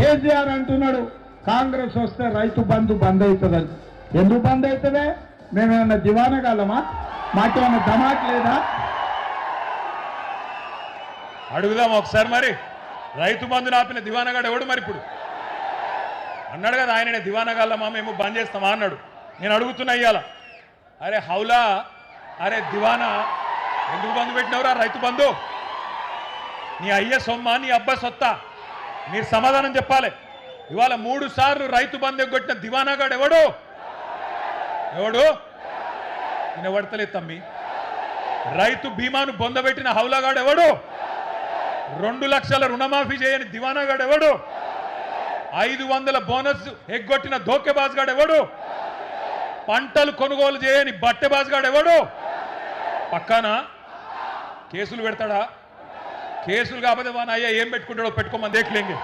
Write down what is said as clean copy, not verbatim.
కేసీఆర్ అంటున్నాడు కాంగ్రెస్ వస్తే రైతు బంధు బంద్ అవుతుందని. ఎందుకు బంద్ అవుతుందే? మేమేమన్నా దివానగాలమా? మాకేమన్నా దమాక్ లేదా? అడుగుదాం ఒకసారి. మరి రైతు బంధు ఆపిన దివానగాడు ఎవడు? మరి ఇప్పుడు అన్నాడు కదా ఆయన, దివానగాళ్ళమా మేము బంద్ చేస్తామా అన్నాడు. నేను అడుగుతున్నా ఇయ్యాల, అరే హౌలా, అరే దివానా, ఎందుకు బంధు పెట్టినవరా రైతు బంధు? నీ అయ్య సొమ్మ, నీ అబ్బా సొత్తా? మీరు సమాధానం చెప్పాలి. ఇవాళ 3 సార్లు రైతు బంధు ఎగ్గొట్టిన దివానాగాడు ఎవడు? ఎవడు? నేను ఎవడతలేదు తమ్మి. రైతు బీమాను బొందబెట్టిన హౌలాగాడు ఎవడు? 2 లక్షల రుణమాఫీ చేయని దివానాగాడు ఎవడు? 500 బోనస్ ఎగ్గొట్టిన ధోకేబాజ్గాడు ఎవడు? పంటలు కొనుగోలు చేయని బట్టెబాజ్గాడు ఎవడు? పక్కానా కేసులు పెడతాడా? కేసులు కాకపోతే వాన అయ్యా ఏం పెట్టుకుంటాడో పెట్టుకోమని దేఖలేంగే.